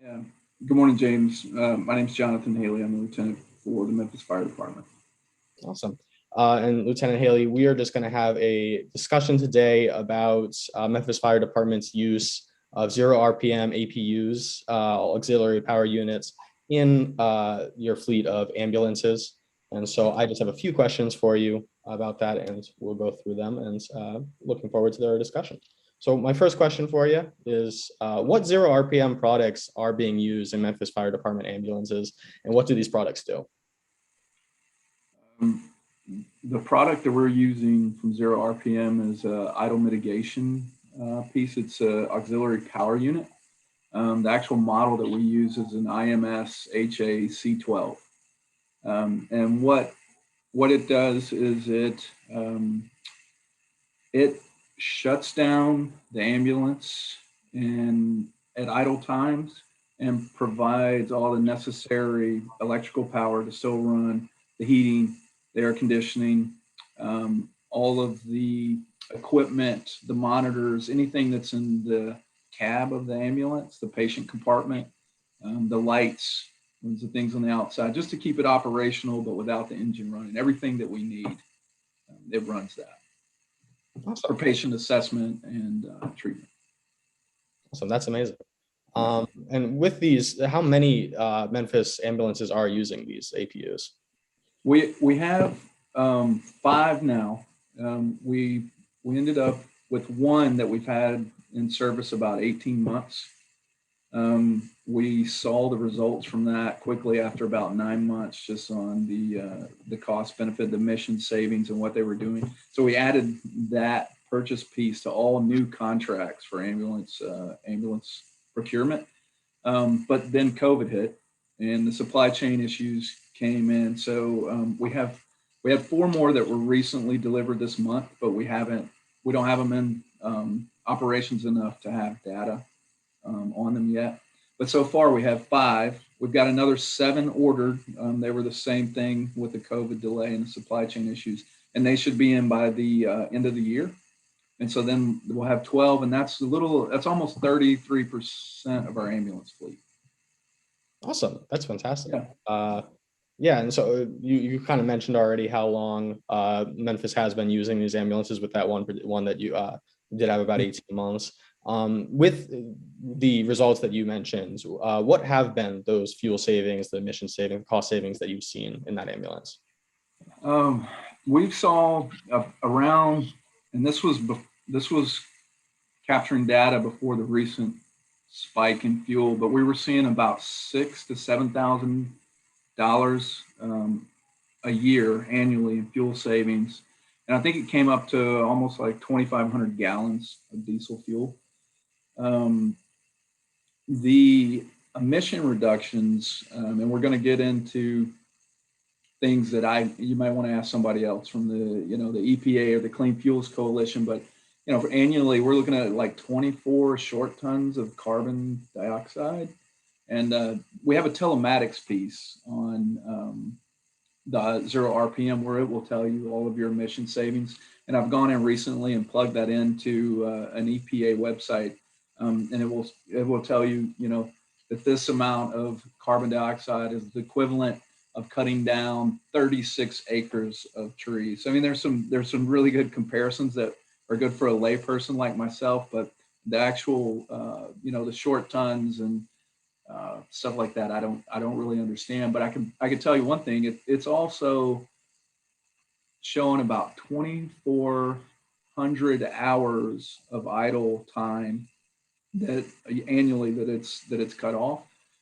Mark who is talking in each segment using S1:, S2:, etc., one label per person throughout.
S1: Yeah. Good morning, James. My name is Jonathan Haley. I'm a lieutenant for the Memphis Fire Department.
S2: Awesome. And Lieutenant Haley, we are just going to have a discussion today about Memphis Fire Department's use of zero RPM APUs, auxiliary power units, in your fleet of ambulances. And so I just have a few questions for you about that, and we'll go through them, and looking forward to their discussion. So my first question for you is, what zero RPM products are being used in Memphis Fire Department ambulances, and what do these products do?
S1: Um, the product that we're using from Zero RPM is idle mitigation piece. It's an auxiliary power unit. The actual model that we use is an IMS HA C12. And what it does is it shuts down the ambulance and at idle times and provides all the necessary electrical power to still run the heating, the air conditioning, all of the equipment, the monitors, anything that's in the cab of the ambulance, the patient compartment, the lights, the things on the outside, just to keep it operational, but without the engine running. Everything that we need, it runs that for
S2: Awesome.
S1: patient assessment and treatment.
S2: Awesome. That's amazing.
S1: Yeah.
S2: And with these, how many Memphis ambulances are using these APUs?
S1: We have five now. We ended up with one that we've had in service about 18 months. We saw the results from that quickly after about 9 months, just on the cost benefit, the mission savings, and what they were doing. So we added that purchase piece to all new contracts for ambulance procurement. But then COVID hit, and the supply chain issues came in. So we have four more that were recently delivered this month, but we don't have them in operations enough to have data on them yet. But so far we have five. We've got another seven ordered. They were the same thing with the COVID delay and the supply chain issues, and they should be in by the end of the year. And so then we'll have 12, and that's almost 33% of our ambulance fleet.
S2: Awesome. That's fantastic.
S1: Yeah.
S2: Yeah, and so you kind of mentioned already how long Memphis has been using these ambulances with that one that you did have about 18 months. With the results that you mentioned, what have been those fuel savings, the emission savings, cost savings that you've seen in that ambulance?
S1: Um, we saw around, and this was capturing data before the recent spike in fuel, but we were seeing about $6,000 to $7,000 a year annually in fuel savings, and I think it came up to almost like 2,500 gallons of diesel fuel. Um, the emission reductions, and we're going to get into things that you might want to ask somebody else from the EPA or the Clean Fuels Coalition, but for annually we're looking at like 24 short tons of carbon dioxide, and we have a telematics piece on the zero RPM where it will tell you all of your emission savings. And I've gone in recently and plugged that into an EPA website, and it will tell you that this amount of carbon dioxide is the equivalent of cutting down 36 acres of trees. I mean, there's some really good comparisons that are good for a layperson like myself, but the actual the short tons and stuff like that, I don't really understand. But I can tell you one thing. It's also showing about 2,400 hours of idle time that annually that it's cut off,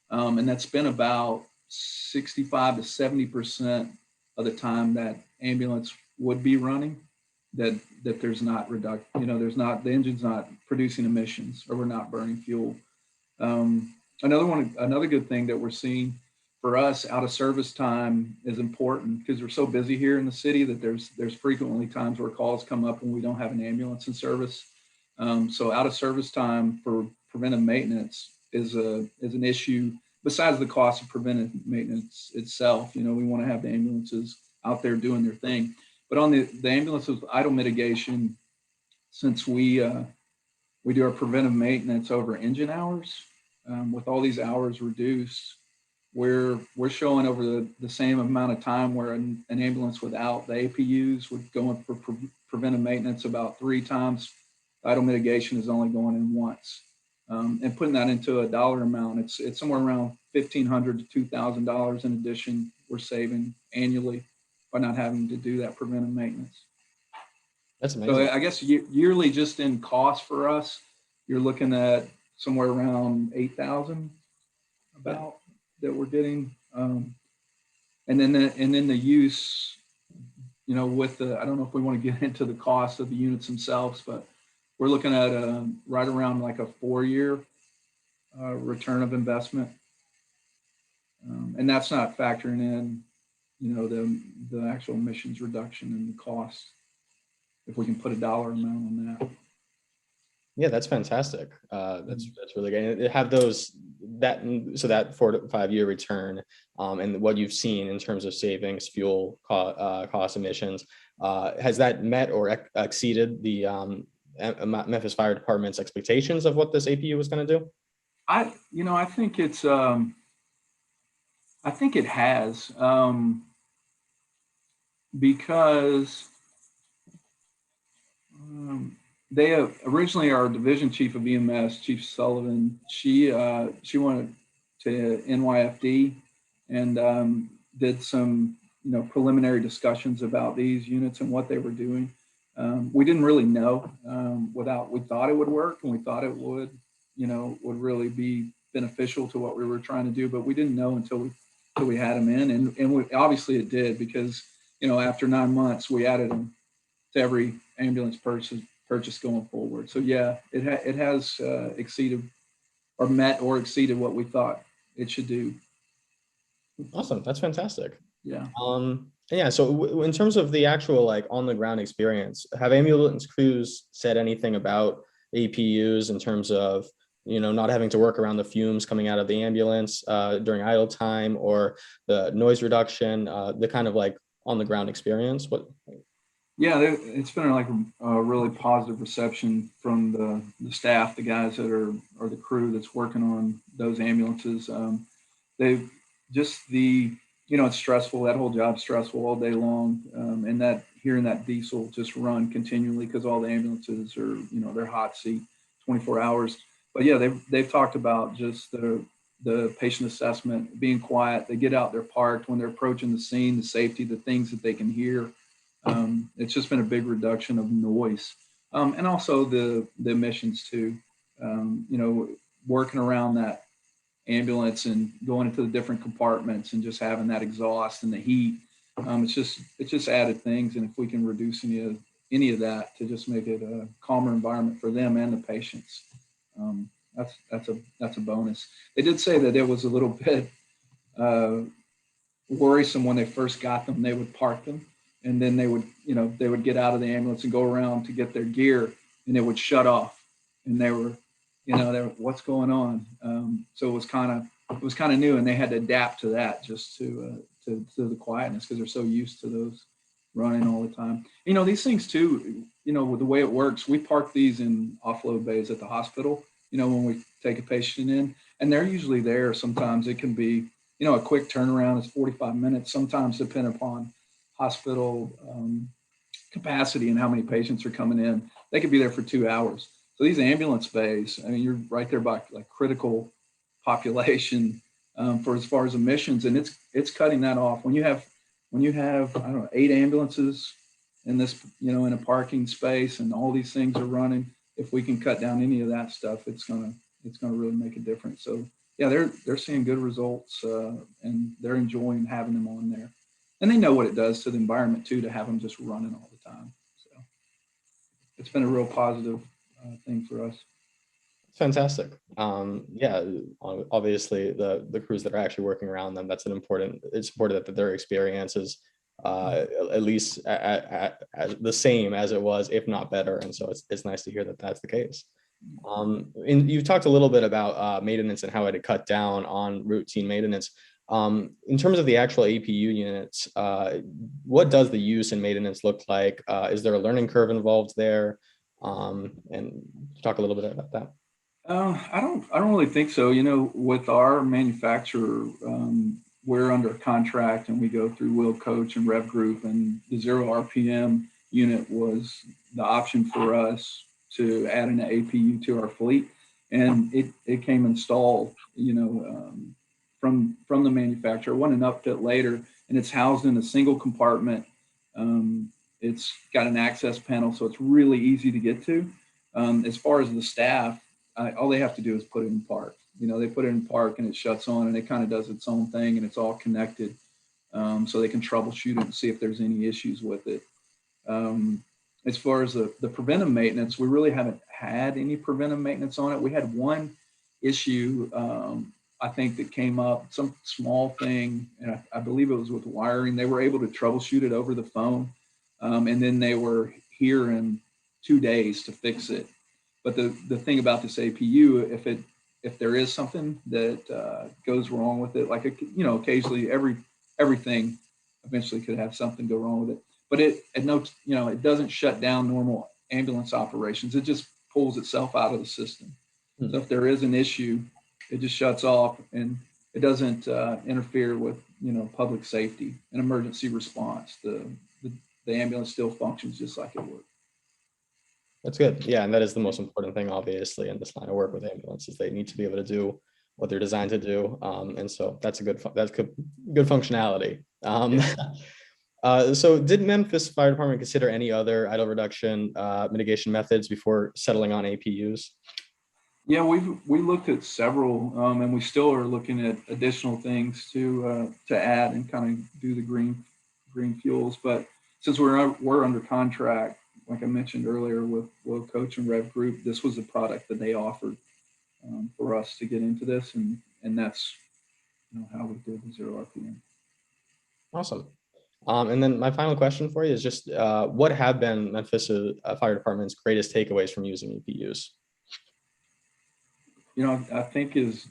S1: and that's been about 65 to 70% of the time that ambulance would be running. That there's not there's not, the engine's not producing emissions, or we're not burning fuel. Another good thing that we're seeing for us, out of service time is important because we're so busy here in the city that there's frequently times where calls come up when we don't have an ambulance in service. So out of service time for preventive maintenance is an issue. Besides the cost of preventive maintenance itself, we want to have the ambulances out there doing their thing. But on the ambulances idle mitigation, since we do our preventive maintenance over engine hours, with all these hours reduced, we're showing over the same amount of time where an ambulance without the APUs would go in for preventive maintenance about 3 times. Idle mitigation is only going in once. And putting that into a dollar amount, it's somewhere around $1,500 to $2,000 in addition we're saving annually by not having to do that preventive maintenance.
S2: That's
S1: So
S2: amazing.
S1: I guess yearly, just in cost for us, you're looking at somewhere around 8,000 about that we're getting. And then the use, with the, I don't know if we want to get into the cost of the units themselves, but we're looking at right around like a 4-year return of investment. And that's not factoring in, the actual emissions reduction and the cost, if we can put a dollar amount on that.
S2: Yeah, that's fantastic. That's really good. And have those that 4 to 5 year return, and what you've seen in terms of savings, fuel cost, emissions, has that met or exceeded the Memphis Fire Department's expectations of what this APU was going to do?
S1: I think I think it has, because they have originally, our division chief of EMS, Chief Sullivan, she went to NYFD and did some preliminary discussions about these units and what they were doing. We didn't really know. We thought it would work, and we thought it would really be beneficial to what we were trying to do, but we didn't know until we had them in, and obviously it did, because after 9 months we added them to every ambulance purchase going forward. So yeah, it has exceeded or met or exceeded what we thought it should do.
S2: Awesome, that's fantastic.
S1: Yeah.
S2: Yeah. So in terms of the actual like on the ground experience, have ambulance crews said anything about APUs in terms of not having to work around the fumes coming out of the ambulance during idle time, or the noise reduction, the kind of like on the ground experience?
S1: Yeah, it's been like a really positive reception from the staff, the guys that are, or the crew that's working on those ambulances. They just it's stressful. That whole job's stressful all day long, and that hearing that diesel just run continually, because all the ambulances are they're hot seat 24 hours. But yeah, they've talked about just the patient assessment, being quiet. They get out, they're parked when they're approaching the scene, the safety, the things that they can hear. It's just been a big reduction of noise, and also the emissions too. Working around that ambulance and going into the different compartments and just having that exhaust and the heat, it's just added things. And if we can reduce any of that to just make it a calmer environment for them and the patients, that's a bonus. They did say that it was a little bit worrisome when they first got them. They would park them, and then they would get out of the ambulance and go around to get their gear, and it would shut off, and they were what's going on. So it was kind of new, and they had to adapt to that, just to the quietness, because they're so used to those running all the time. These things too, with the way it works, we park these in offload bays at the hospital, when we take a patient in, and they're usually there. Sometimes it can be, a quick turnaround is 45 minutes, sometimes depending upon hospital capacity and how many patients are coming in. They could be there for 2 hours. So these ambulance bays, I mean, you're right there by like critical population for as far as emissions, and it's cutting that off. When you have I don't know, 8 ambulances in this, in a parking space, and all these things are running, if we can cut down any of that stuff, it's gonna really make a difference. So yeah, they're seeing good results, and they're enjoying having them on there, and they know what it does to the environment too, to have them just running all the time. So it's been a real positive thing for us.
S2: Fantastic. Yeah, obviously the crews that are actually working around them, it's important that their experience is at least at the same as it was, if not better. And so it's nice to hear that that's the case. And you talked a little bit about maintenance and how it had cut down on routine maintenance. In terms of the actual APU units, what does the use and maintenance look like? Is there a learning curve involved there? And talk a little bit about that.
S1: I don't really think so. You know, with our manufacturer, we're under contract and we go through Will Coach and Rev Group, and the zero RPM unit was the option for us to add an APU to our fleet, and it came installed. You know, from the manufacturer. It wasn't an upfit later, and it's housed in a single compartment. It's got an access panel, so it's really easy to get to. As far as the staff, all they have to do is put it in park. You know, they put it in park and it shuts on and it kind of does its own thing and it's all connected. So they can troubleshoot it and see if there's any issues with it. Um, as far as the preventive maintenance, we really haven't had any preventive maintenance on it. We had one issue, I think, that came up, some small thing, and I believe it was with wiring. They were able to troubleshoot it over the phone, and then they were here in 2 days to fix it. But the thing about this APU, if there is something that goes wrong with it, like occasionally everything eventually could have something go wrong with it. But it doesn't shut down normal ambulance operations. It just pulls itself out of the system.
S2: Hmm.
S1: So if there is an issue, it just shuts off and it doesn't interfere with public safety and emergency response. The ambulance still functions just like it would.
S2: That's good. Yeah, and that is the most important thing, obviously, in this line of work with ambulances. They need to be able to do what they're designed to do, and so that's good functionality. So did Memphis Fire Department consider any other idle reduction mitigation methods before settling on APUs?
S1: Yeah, we looked at several, and we still are looking at additional things to add and kind of do the green fuels. But since we're under contract, like I mentioned earlier with Will Coach and Rev Group, this was a product that they offered for us to get into this, and that's how we did the zero RPM.
S2: Awesome. And then my final question for you is just what have been Memphis Fire Department's greatest takeaways from using EPUs?
S1: I think is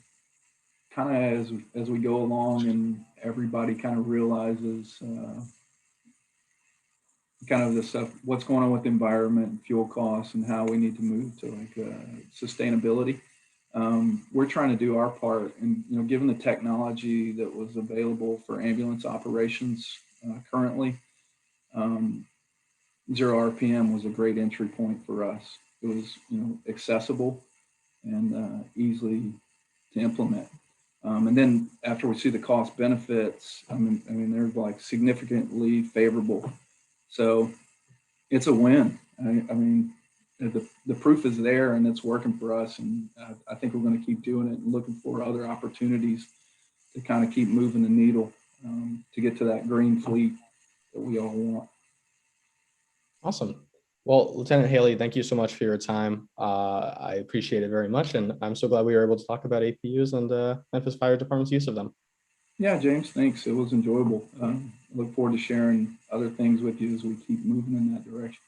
S1: kind of as we go along and everybody kind of realizes kind of the stuff, what's going on with the environment and fuel costs and how we need to move to sustainability. We're trying to do our part, and given the technology that was available for ambulance operations currently, zero RPM was a great entry point for us. It was accessible and easily to implement. And then after we see the cost benefits, I mean they're like significantly favorable. So it's a win. I mean, the proof is there and it's working for us. And I think we're going to keep doing it and looking for other opportunities to kind of keep moving the needle to get to that green fleet that we all want.
S2: Awesome. Well, Lieutenant Haley, thank you so much for your time. I appreciate it very much. And I'm so glad we were able to talk about APUs and Memphis Fire Department's use of them.
S1: Yeah, James, thanks. It was enjoyable. Look forward to sharing other things with you as we keep moving in that direction.